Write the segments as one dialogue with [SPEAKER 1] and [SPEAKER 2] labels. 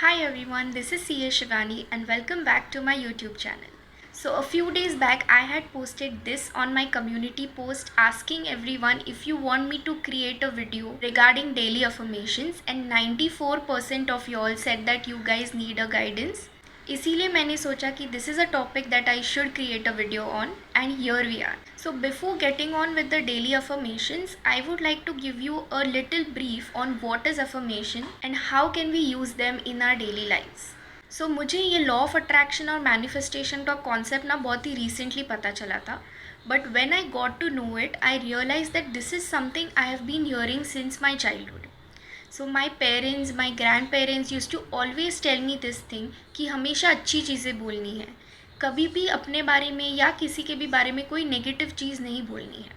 [SPEAKER 1] Hi everyone, this is CA Shivani and welcome back to my YouTube channel. So a few days back I had posted this on my community post asking everyone if you want me to create a video regarding daily affirmations, and 94% of y'all said that you guys need a guidance. इसीलिए मैंने सोचा कि this is a topic that I should create a video on, and here we are. So before getting on with the daily affirmations, I would like to give you a little brief on what is affirmation and how can we use them in our daily lives. So मुझे ये law of attraction और manifestation का concept ना बहुत ही recently पता चला था, but when I got to know it I realize that this is something I have been hearing since my childhood. So my parents, my grandparents use to always tell me this thing कि हमेशा अच्छी चीज़ें बोलनी है, कभी भी अपने बारे में या किसी के भी बारे में कोई नेगेटिव चीज़ नहीं बोलनी है.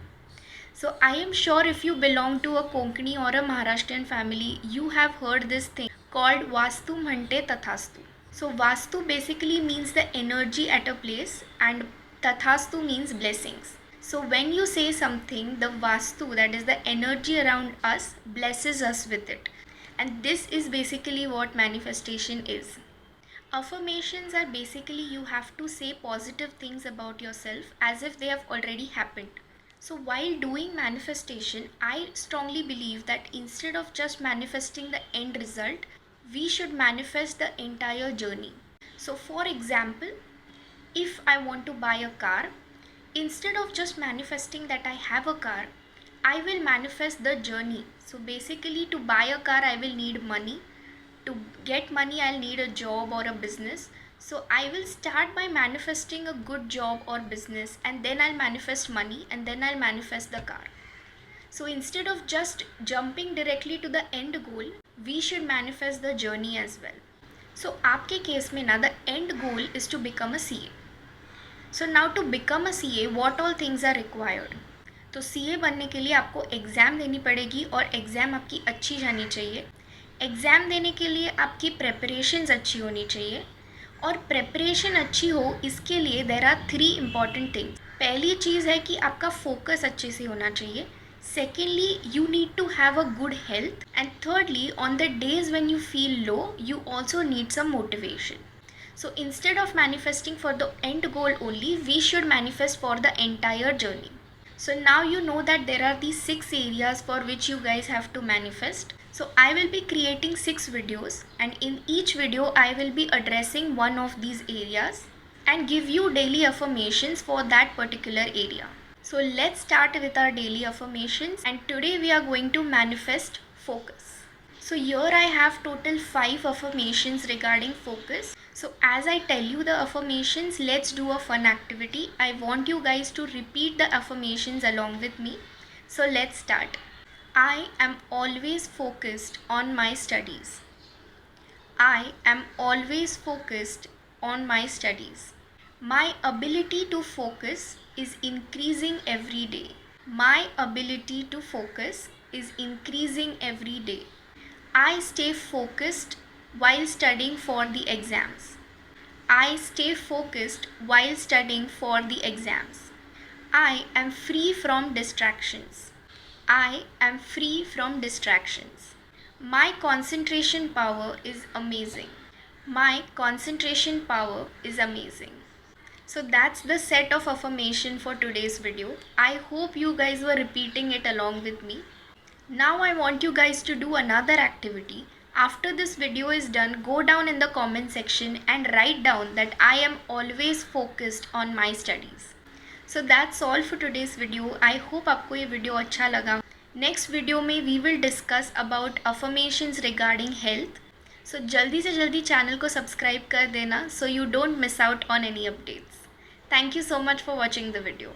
[SPEAKER 1] So I am sure if you belong to a Konkani or a Maharashtrian family, you have heard this thing called Vastu Mhante Tathastu. So Vastu basically means the energy at a place and Tathastu means blessings. So when you say something, the Vastu, that is the energy around us, blesses us with it. And this is basically what manifestation is. Affirmations are basically you have to say positive things about yourself as if they have already happened. So while doing manifestation, I strongly believe that instead of just manifesting the end result, we should manifest the entire journey. So for example, if I want to buy a car, instead of just manifesting that I have a car, I will manifest the journey. So basically to buy a car, I will need money. To get money, I'll need a job or a business. So I will start by manifesting a good job or business, and then I'll manifest money, and then I'll manifest the car. So instead of just jumping directly to the end goal, we should manifest the journey as well. So आपके case में ना the end goal is to become a CA. So now to become a CA, what all things are required? तो CA बनने के लिए आपको exam देनी पड़ेगी और एग्ज़ाम आपकी अच्छी जानी चाहिए. एग्ज़ाम देने के लिए आपकी प्रेपरेशंस अच्छी होनी चाहिए, और प्रेपरेशन अच्छी हो इसके लिए देयर आर 3 इम्पॉर्टेंट थिंग्स. पहली चीज़ है कि आपका फोकस अच्छे से होना चाहिए. Secondly, you need to have a good health. And thirdly, on the days when you feel low, you also need some motivation. So instead of manifesting for the end goal only, we should manifest for the entire journey. So now you know that there are these 6 areas for which you guys have to manifest. So I will be creating 6 videos, and in each video I will be addressing one of these areas and give you daily affirmations for that particular area. So let's start with our daily affirmations, and today we are going to manifest focus. So here I have total 5 affirmations regarding focus. So as I tell you the affirmations, let's do a fun activity. I want you guys to repeat the affirmations along with me. So let's start. I am always focused on my studies. I am always focused on my studies. My ability to focus is increasing every day. My ability to focus is increasing every day. I stay focused while studying for the exams. I stay focused while studying for the exams. I am free from distractions. I am free from distractions. My concentration power is amazing. My concentration power is amazing. So that's the set of affirmation for today's video. I hope you guys were repeating it along with me. Now I want you guys to do another activity. After this video is done, go down in the comment section and write down that I am always focused on my studies. So that's all for today's video. I hope आपको ये video अच्छा लगा. Next video में we will discuss about affirmations regarding health. So जल्दी से जल्दी channel को subscribe कर देना so you don't miss out on any updates. Thank you so much for watching the video.